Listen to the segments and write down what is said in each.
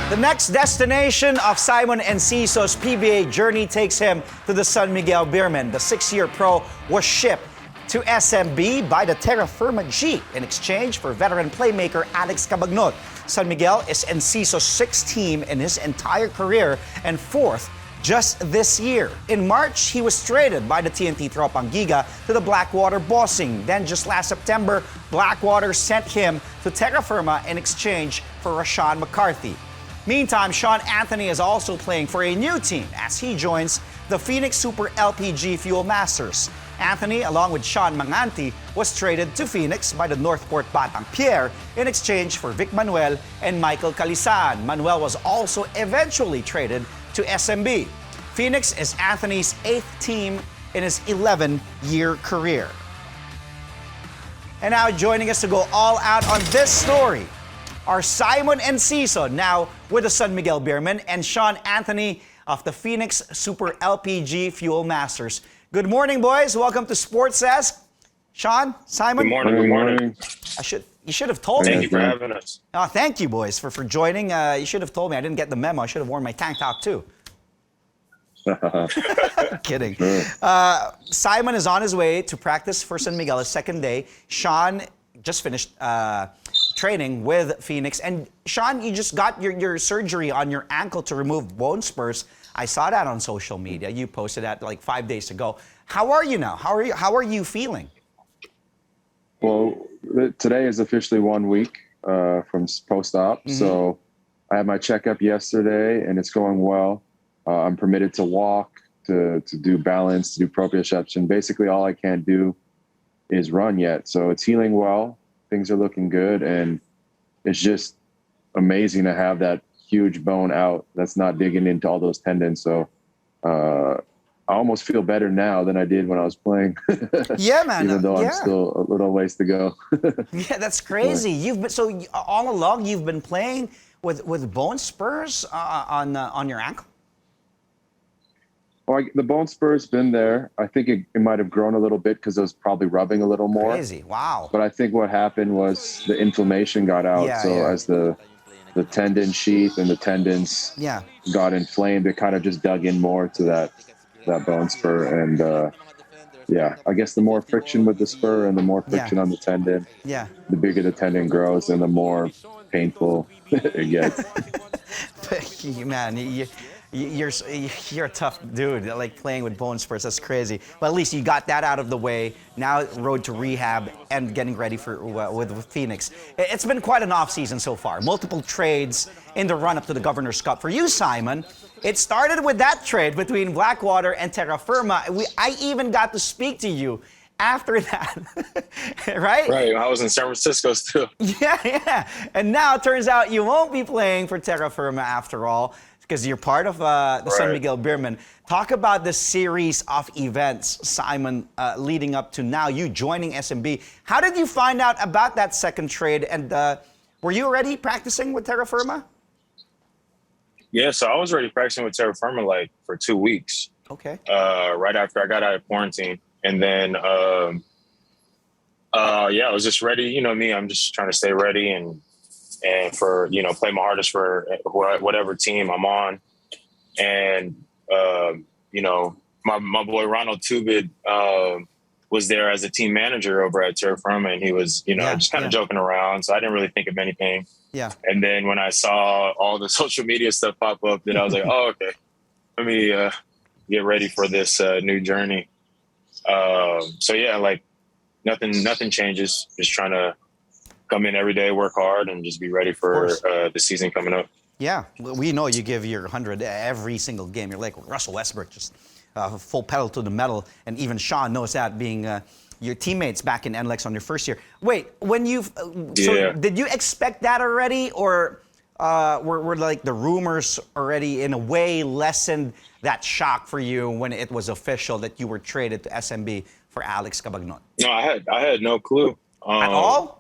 The next destination of Simon Enciso's PBA journey takes him to the San Miguel Beermen. The 6-year pro was shipped to SMB by the Terrafirma Dyip in exchange for veteran playmaker Alex Cabagnot. San Miguel is Enciso's 6th team in his entire career and 4th just this year. In March, he was traded by the TNT Tropang Giga to the Blackwater Bossing. Then just last September, Blackwater sent him to Terrafirma in exchange for Sean Manganti. Meantime, Sean Anthony is also playing for a new team as he joins the Phoenix Super LPG Fuel Masters. Anthony, along with Sean Manganti, was traded to Phoenix by the Northport Batang Pier in exchange for Manuel and Michael Calisaan. Manuel was also eventually traded to SMB. Phoenix is Anthony's 8th team in his 11-year career. And now joining us to go all out on this story are Simon Enciso, now with the San Miguel Beermen, and Sean Anthony of the Phoenix Super LPG Fuel Masters. Good morning, boys. Welcome to Sports Ask. Sean, Simon. Good morning. Good morning. You should have told me. Thank you for having us. Oh, thank you, boys, for joining. You should have told me. I didn't get the memo. I should have worn my tank top too. Kidding. Simon is on his way to practice for San Miguel, his second day. Sean just finished training with Phoenix. And Sean, you just got your surgery on your ankle to remove bone spurs. I saw that on social media. You posted that like 5 days ago. How are you now? How are you feeling? Well, today is officially 1 week from post-op. Mm-hmm. So I had my checkup yesterday and it's going well. I'm permitted to walk, to do balance, to do proprioception. Basically, all I can't do is run yet. So it's healing well. Things are looking good. And it's just amazing to have that huge bone out that's not digging into all those tendons. So I almost feel better now than I did when I was playing. Yeah, man. Even though I'm still a little ways to go. Yeah, that's crazy. So all along you've been playing with bone spurs on your ankle? Well, the bone spur's been there. I think it might have grown a little bit because it was probably rubbing a little more. Crazy, wow. But I think what happened was the inflammation got out. As the tendon sheath and the tendons got inflamed, it kind of just dug in more to that bone spur. And I guess the more friction with the spur and the more friction on the tendon, the bigger the tendon grows and the more painful it gets. Man, you're a tough dude, like playing with bone spurs. That's crazy. But at least you got that out of the way. Now road to rehab and getting ready for with Phoenix. It's been quite an off season so far. Multiple trades in the run up to the Governor's Cup. For you, Simon, it started with that trade between Blackwater and Terrafirma. I even got to speak to you after that, right? Right. I was in San Francisco still. Yeah. And now it turns out you won't be playing for Terrafirma after all, because you're part of the San Miguel Beermen. Talk about the series of events, Simon, leading up to now you joining SMB. How did you find out about that second trade? And were you already practicing with Terrafirma? Yeah, so I was already practicing with Terrafirma like for 2 weeks. Okay. Right after I got out of quarantine. And then, I was just ready. You know me, I'm just trying to stay ready and for, play my hardest for whatever team I'm on. And, my boy Ronald Tubid was there as a team manager over at Terrafirma, and he was, just kind of joking around. So I didn't really think of anything. Yeah. And then when I saw all the social media stuff pop up, then I was like, oh, okay, let me get ready for this new journey. Nothing changes. Just trying to come in every day, work hard, and just be ready for the season coming up. Yeah, we know you give your 100 every single game. You're like Russell Westbrook, just full pedal to the metal. And even Sean knows that, being your teammates back in NLEX on your first year. Wait, so did you expect that already, or were like the rumors already in a way lessened that shock for you when it was official that you were traded to SMB for Alex Cabagnot? No, I had no clue at all.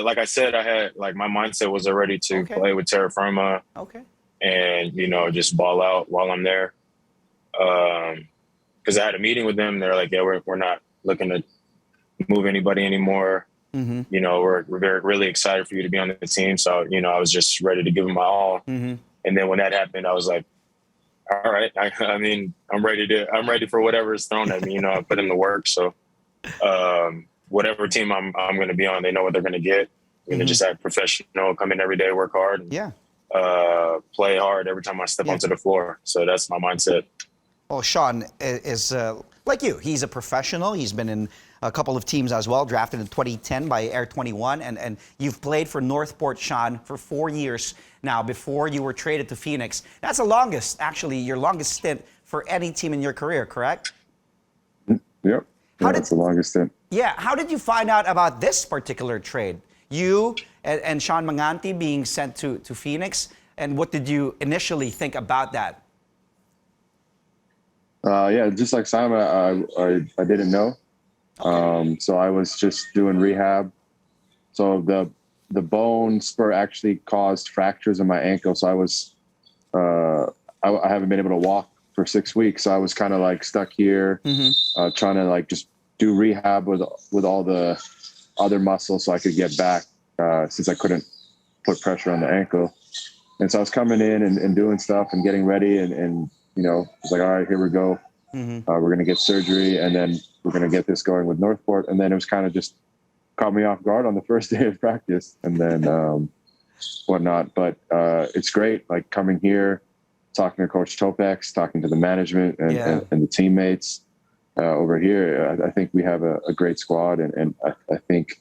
Like I said, I had my mindset was already to play with Terrafirma. Okay. And just ball out while I'm there. Because I had a meeting with them. They're like, yeah, we're not looking to move anybody anymore. you know, we're very, really excited for you to be on the team. So, you know, I was just ready to give him my all. And then when that happened, I was like, all right. I mean, I'm ready for whatever is thrown at me. You know, I put in the work. So whatever team I'm going to be on, they know what they're going to get. I'm going to just act professional, come in every day, work hard, and, play hard every time I step onto the floor. So that's my mindset. Well, Sean is like you. He's a professional. He's been in a couple of teams as well, drafted in 2010 by Air 21. And you've played for Northport, Sean, for 4 years now before you were traded to Phoenix. That's the longest, actually, your longest stint for any team in your career, correct? Yep. That's the longest stint. Yeah. How did you find out about this particular trade? You and Sean Manganti being sent to Phoenix. And what did you initially think about that? Yeah, just like Simon, I didn't know. Okay. So I was just doing rehab. So the bone spur actually caused fractures in my ankle. So I was, I haven't been able to walk for 6 weeks. So I was kind of like stuck here, trying to like just do rehab with all the other muscles so I could get back, since I couldn't put pressure on the ankle. And so I was coming in and doing stuff and getting ready and you know, it's like, all right, here we go. We're going to get surgery and then we're going to get this going with Northport. And then it was kind of just caught me off guard on the first day of practice and then whatnot. But it's great, like coming here, talking to Coach Topex, talking to the management and the teammates over here. I think we have a great squad and I think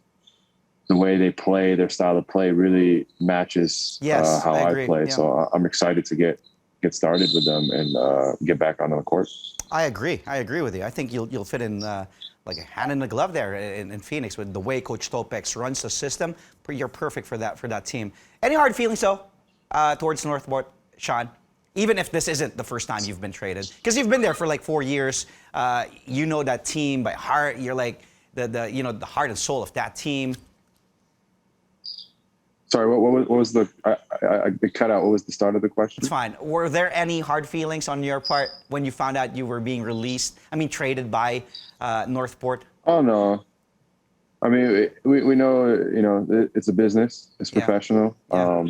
the way they play, their style of play really matches how I play. Yeah. So I'm excited to get started with them and get back onto the court. I agree with you. I think you'll fit in like a hand in the glove there in Phoenix with the way Coach Topex runs the system. You're perfect for that team. Any hard feelings though towards Northport, Sean? Even if this isn't the first time you've been traded, because you've been there for like 4 years. You know that team by heart. You're like the heart and soul of that team. Sorry, what was the? I cut out. What was the start of the question? It's fine. Were there any hard feelings on your part when you found out you were being released? I mean, traded by Northport? Oh no. I mean, we know, you know, it's a business. It's professional. Yeah.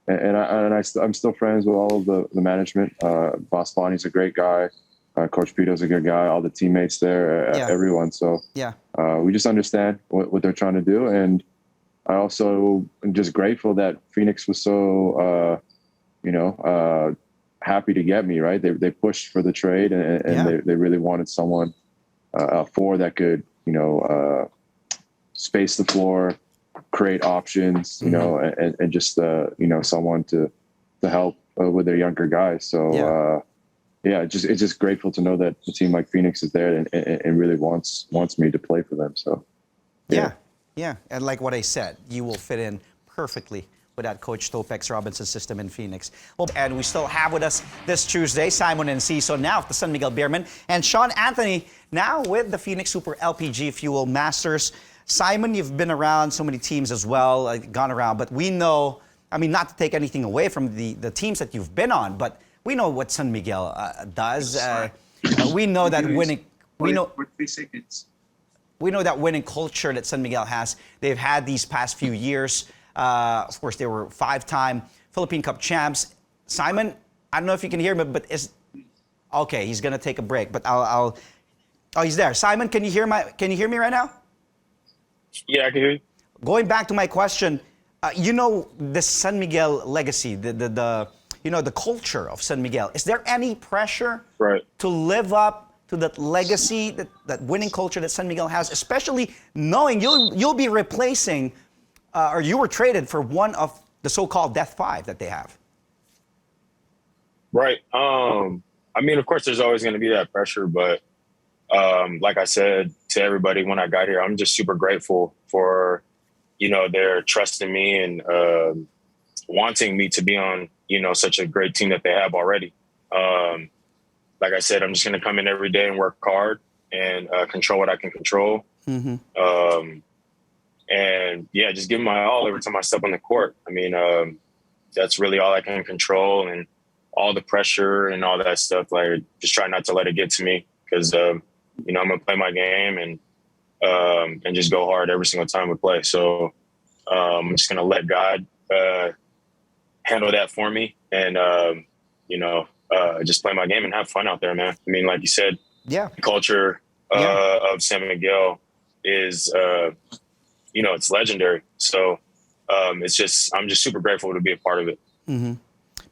I'm still friends with all of the management. Boss Bonnie's a great guy. Coach Pito's a good guy. All the teammates there, everyone. So we just understand what they're trying to do and. I also am just grateful that Phoenix was so, happy to get me, right? They pushed for the trade and they really wanted someone that could, space the floor, create options, you know, and just, someone to help with their younger guys. So, it's just grateful to know that a team like Phoenix is there and really wants me to play for them. So, Yeah, and like what I said, you will fit in perfectly with that Coach Topex Robinson system in Phoenix. Well, and we still have with us this Tuesday, Simon Enciso, now of the San Miguel Beermen, and Sean Anthony, now with the Phoenix Super LPG Fuel Masters. Simon, you've been around so many teams as well, gone around, but we know, I mean, not to take anything away from the teams that you've been on, but we know what San Miguel does. We know that winning... We know 3 seconds. We know that winning culture that San Miguel has. They've had these past few years. Of course, they were 5-time Philippine Cup champs. Simon, I don't know if you can hear me, but okay. He's gonna take a break, but Oh, he's there. Simon, can you hear me right now? Yeah, I can hear you. Going back to my question, the San Miguel legacy, the culture of San Miguel. Is there any pressure to live up to that legacy, that winning culture that San Miguel has, especially knowing you'll be replacing, or you were traded for one of the so-called Death Five that they have? Right. I mean, of course, there's always going to be that pressure, but like I said to everybody when I got here, I'm just super grateful for, their trust in me and wanting me to be on, such a great team that they have already. Like I said, I'm just going to come in every day and work hard and control what I can control. And just give my all every time I step on the court. I mean, that's really all I can control, and all the pressure and all that stuff. Like, just try not to let it get to me because, I'm going to play my game and and just go hard every single time we play. So I'm just gonna let God handle that for me, and just play my game and have fun out there, man. I mean, like you said, Yeah. the culture of San Miguel is, it's legendary. So I'm just super grateful to be a part of it. Mm-hmm.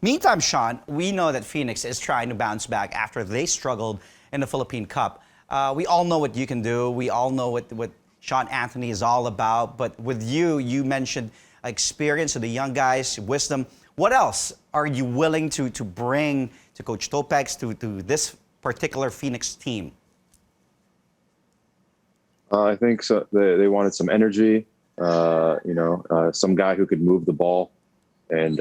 Meantime, Sean, we know that Phoenix is trying to bounce back after they struggled in the Philippine Cup. We all know what you can do. We all know what Sean Anthony is all about. But with you mentioned experience of the young guys, wisdom. What else are you willing to bring to Coach Topex, to this particular Phoenix team? I think so. They wanted some energy, some guy who could move the ball, and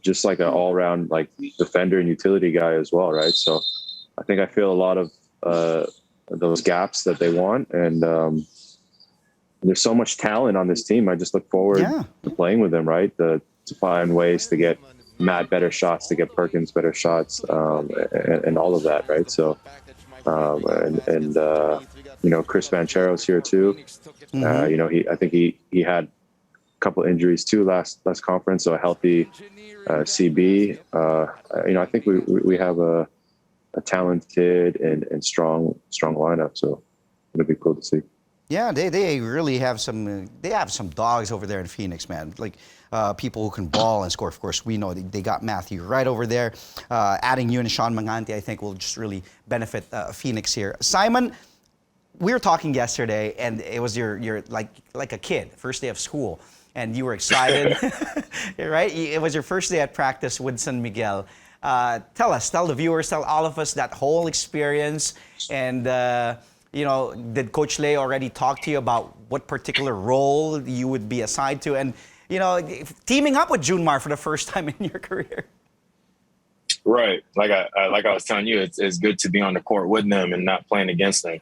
just like an all-around like defender and utility guy as well, right? So I think I feel a lot of those gaps that they want, and there's so much talent on this team. I just look forward to playing with them, right? To find ways to get Matt better shots, to get Perkins better shots, and all of that, right? So, Chris Banchero's here too. I think he had a couple injuries too last conference, so a healthy CB. I think we have a talented and strong lineup, so it'll be cool to see. Yeah, they really have some. They have some dogs over there in Phoenix, man. Like people who can ball and score. Of course, we know they got Matthew right over there. Adding you and Sean Manganti, I think, will just really benefit Phoenix here. Simon, we were talking yesterday, and it was your like a kid, first day of school, and you were excited, right? It was your first day at practice with San Miguel. Tell the viewers, tell all of us that whole experience, and did Coach Leo already talk to you about what particular role you would be assigned to, and teaming up with Junmar for the first time in your career? Right, like I was telling you, it's good to be on the court with them and not playing against them.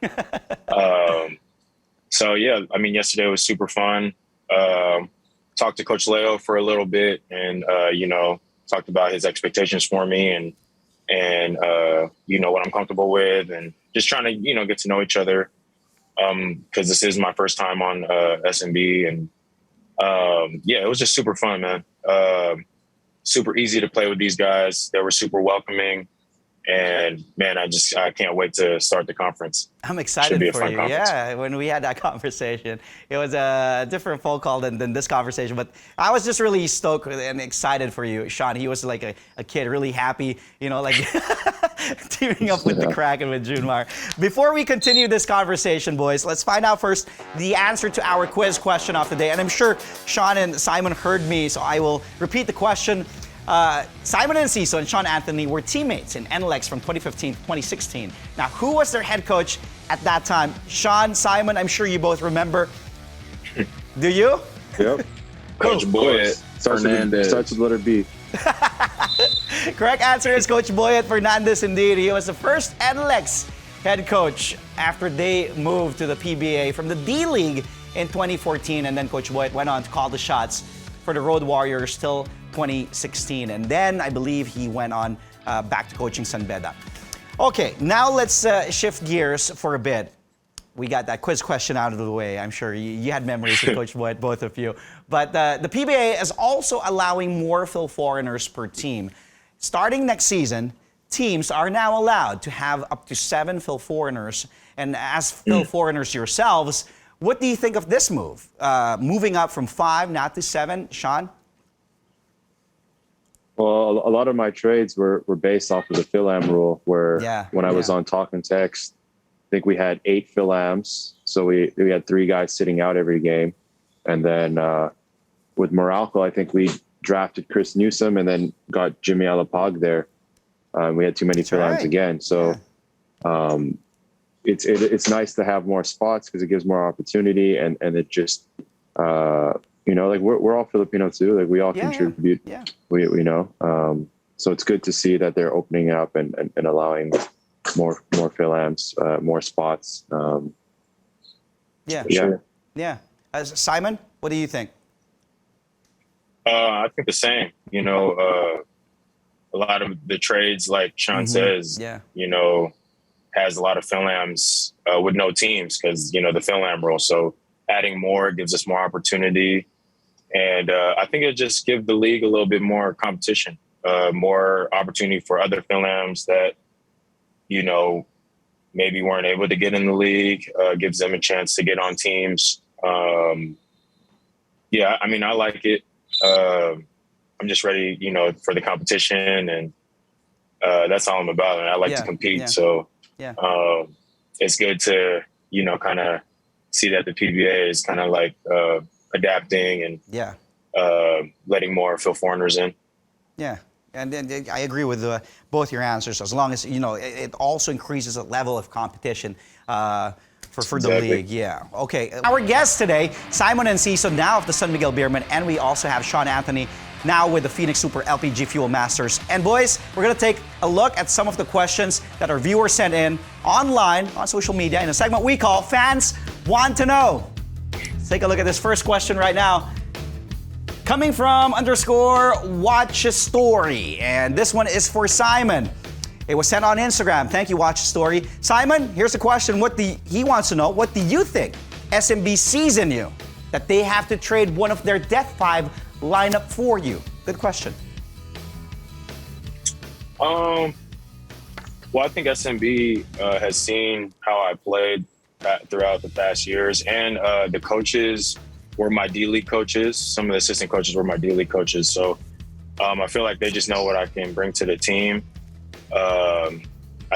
So yeah, I mean, yesterday was super fun. Talked to Coach Leo for a little bit, and talked about his expectations for me, and what I'm comfortable with, and just trying to get to know each other, because this is my first time on SMB, and it was just super fun, man. Super easy to play with these guys. They were super welcoming, and man, I can't wait to start the conference. I'm excited for you. Conference. Yeah, when we had that conversation, it was a different phone call than this conversation, but I was just really stoked and excited for you, Sean. He was like a kid, really happy, teaming up with the Kraken with Junmar. Before we continue this conversation, boys, let's find out first the answer to our quiz question of the day. And I'm sure Sean and Simon heard me, so I will repeat the question. Simon Enciso and Sean Anthony were teammates in NLEX from 2015 to 2016. Now, who was their head coach at that time? Sean, Simon, I'm sure you both remember. Do you? Yep. Coach Boyett starts with letter B. Correct answer is Coach Boyett Fernandez, indeed. He was the first NLEX head coach after they moved to the PBA from the D-League in 2014. And then Coach Boyett went on to call the shots for the Road Warriors till 2016. And then I believe he went on back to coaching San Beda. Okay, now let's shift gears for a bit. We got that quiz question out of the way. I'm sure you had memories with Coach Boyett, both of you. But the PBA is also allowing more Phil foreigners per team. Starting next season, teams are now allowed to have up to 7 Phil foreigners. And as Phil foreigners yourselves, what do you think of this move? Moving up from 5 now to 7, Sean? Well, a lot of my trades were based off of the Phil-Am rule, where when I was on Talk and Text, I think we had 8 Phil-Ams. So we had 3 guys sitting out every game. And then with Morocco, I think we drafted Chris Newsom and then got Jimmy Alapag there. We had too many Phil-Ams again. So it's nice to have more spots because it gives more opportunity, and it just we're all Filipino too. Like we all contribute. Yeah. We know. So it's good to see that they're opening up and allowing more Phil-Ams, more spots. Sure. Yeah. Simon, what do you think? I think the same. A lot of the trades, like Sean says, has a lot of Finlams with no teams because, you know, the Finlam rule. So adding more gives us more opportunity. And I think it just gives the league a little bit more competition, more opportunity for other Finlams that, you know, maybe weren't able to get in the league, gives them a chance to get on teams. Yeah, I mean, I like it. I'm just ready, you know, for the competition, and that's all I'm about. And I like to compete. Yeah. So Yeah. It's good to, you know, kind of see that the PBA is kind of like adapting and letting more Phil foreigners in. Yeah. And I agree with both your answers. As long as, you know, it also increases the level of competition for the league. Yeah. Okay. Our guest today, Simon Enciso, now of the San Miguel Beermen, and we also have Sean Anthony, now with the Phoenix Super LPG Fuel Masters. And boys, we're going to take a look at some of the questions that our viewers sent in online on social media in a segment we call Fans Want to Know. Let's take a look at this first question right now. Coming from _Watch a Story. And this one is for Simon. It was sent on Instagram. Thank you, Watch a Story. Simon, here's the question. He wants to know, what do you think SMB sees in you that they have to trade one of their Death 5 lineup for you? Good question. Well, I think SMB has seen how I played throughout the past years, and the coaches were my D-League coaches. Some of the assistant coaches were my D-League coaches. So I feel like they just know what I can bring to the team. I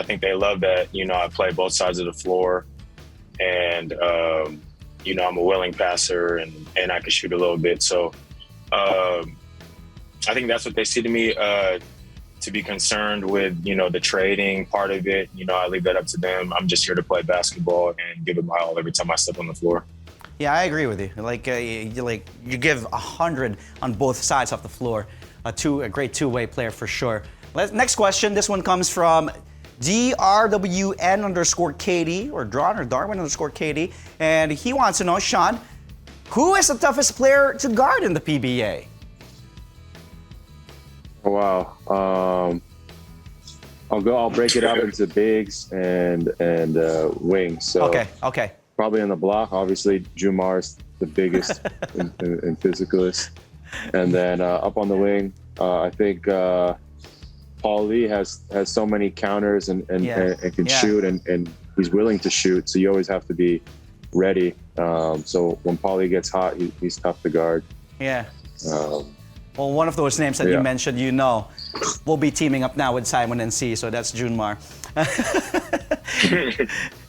think they love that, you know, I play both sides of the floor, and, you know, I'm a willing passer, and I can shoot a little bit. So I think that's what they see to me. To be concerned with, you know, the trading part of it, you know, I leave that up to them. I'm just here to play basketball and give it my all every time I step on the floor. Yeah, I agree with you. You give 100 on both sides of the floor. A great two-way player for sure. Next question. This one comes from DRWN_KD or Darwin_KD, and he wants to know, Sean, who is the toughest player to guard in the PBA? Wow. I'll break it up into bigs and wings. So Okay. probably on the block, obviously Jumar is the biggest in physicalist. And then up on the wing, I think Paul Lee has so many counters and can shoot, and he's willing to shoot. So you always have to be ready. So when Paul Lee gets hot, he's tough to guard. Yeah. Well, one of those names that you mentioned, you know, we'll be teaming up now with Simon Enciso, so that's Junmar.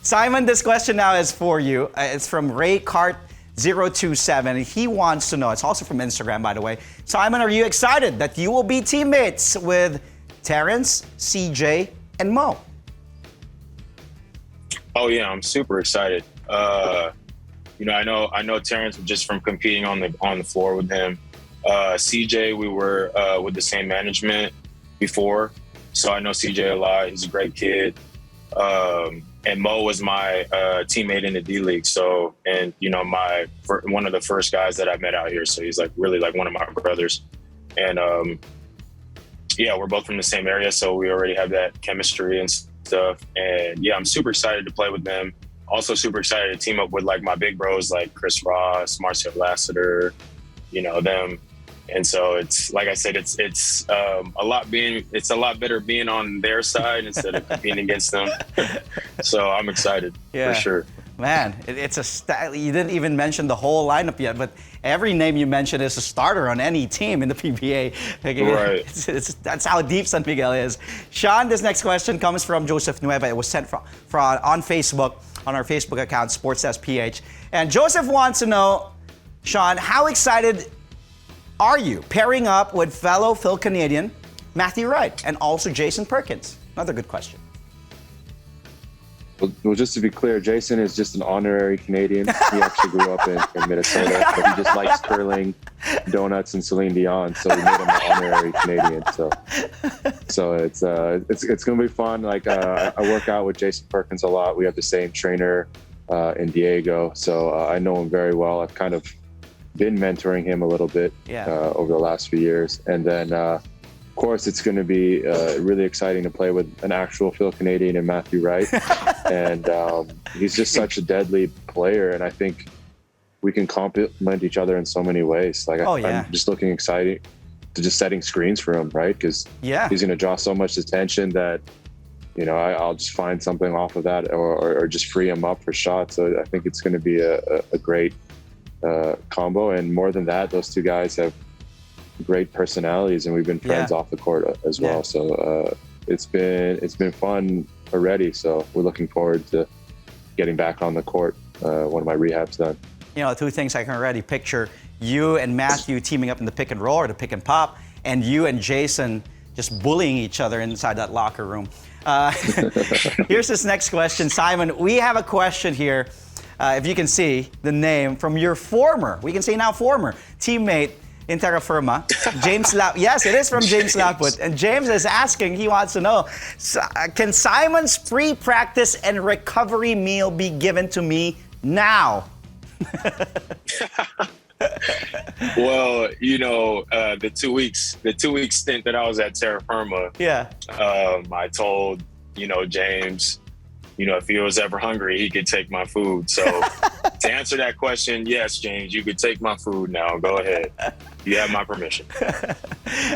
Simon, this question now is for you. It's from RayCart027. He wants to know, it's also from Instagram, by the way. Simon, are you excited that you will be teammates with Terrence, CJ, and Mo? Oh yeah, I'm super excited. You know, I know Terrence just from competing on the floor with him. CJ, we were with the same management before, so I know CJ a lot. He's a great kid. And Mo was my teammate in the D-League. So, and you know, one of the first guys that I met out here. So he's like really like one of my brothers. And yeah, we're both from the same area, so we already have that chemistry and stuff. And yeah, I'm super excited to play with them. Also super excited to team up with like my big bros like Chris Ross, Marcel Lassiter, you know, them. And so it's, like I said, it's a lot better being on their side instead of competing against them. So I'm excited for sure. Man, it's you didn't even mention the whole lineup yet, but every name you mentioned is a starter on any team in the PBA. Right. That's how deep San Miguel is. Sean, this next question comes from Joseph Nueva. It was sent from on Facebook, on our Facebook account, SportsSPH. And Joseph wants to know, Sean, how excited are you pairing up with fellow Phil Canadian Matthew Wright and also Jason Perkins? Another good question. Well, just to be clear, Jason is just an honorary Canadian. He actually grew up in Minnesota, but he just likes curling, donuts, and Celine Dion, so we made him an honorary Canadian. So it's gonna be fun. Like I work out with Jason Perkins a lot. We have the same trainer in Diego, so I know him very well. I've kind of been mentoring him a little bit over the last few years, and then of course it's going to be really exciting to play with an actual Phil Canadian and Matthew Wright. and he's just such a deadly player. And I think we can complement each other in so many ways. Like I'm just looking excited to just setting screens for him, right? Because he's going to draw so much attention that, you know, I'll just find something off of that or just free him up for shots. So I think it's going to be a great combo. And more than that, those two guys have great personalities, and we've been friends off the court as well. So it's been fun already. So we're looking forward to getting back on the court. One of my rehabs done. You know, two things I can already picture: you and Matthew teaming up in the pick and roll or the pick and pop, and you and Jason just bullying each other inside that locker room. Here's this next question. Simon, we have a question here. If you can see the name from your former, we can say now former, teammate in Terrafirma, James Yes, it is from James Laput. And James is asking, he wants to know, can Simon's free practice and recovery meal be given to me now? Well, you know, the 2 weeks stint that I was at Terrafirma, I told, you know, James, you know, if he was ever hungry, he could take my food. So to answer that question, yes, James, you could take my food now. Go ahead. You have my permission.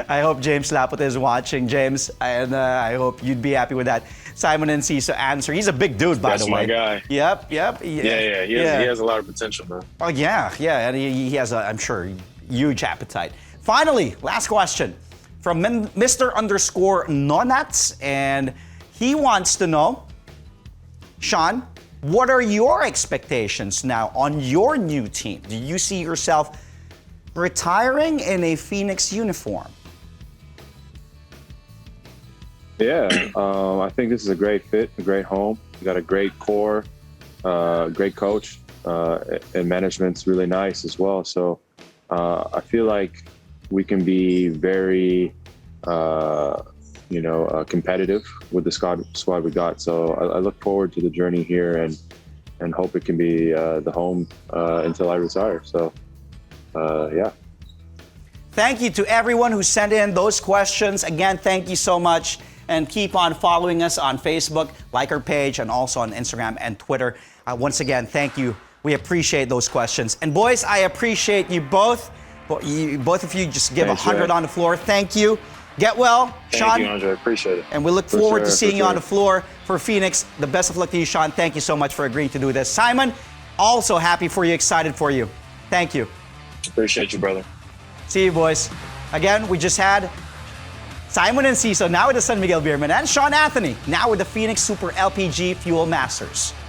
I hope James Laput is watching, James, and I hope you'd be happy with that Simon Enciso answer. He's a big dude, by the way. That's my guy. Yep. He has a lot of potential, man. Oh, yeah, and he has, I'm sure, huge appetite. Finally, last question from Mr. _Nonats, and he wants to know, Sean, what are your expectations now on your new team? Do you see yourself retiring in a Phoenix uniform? Yeah, I think this is a great fit, a great home. We got a great core, great coach, and management's really nice as well. So I feel like we can be very, competitive with the squad we got. So I look forward to the journey here and hope it can be the home until I retire. So, yeah. Thank you to everyone who sent in those questions. Again, thank you so much. And keep on following us on Facebook, like our page, and also on Instagram and Twitter. Once again, thank you. We appreciate those questions. And boys, I appreciate you both. Both of you just give 100 on the floor. Thank you. Get well, Sean. Thank you, Andre. Appreciate it. And we look forward to seeing you on the floor for Phoenix. The best of luck to you, Sean. Thank you so much for agreeing to do this. Simon, also happy for you, excited for you. Thank you. Appreciate you, brother. See you, boys. Again, we just had Simon Enciso, now with the San Miguel Beermen, and Sean Anthony, now with the Phoenix Super LPG Fuel Masters.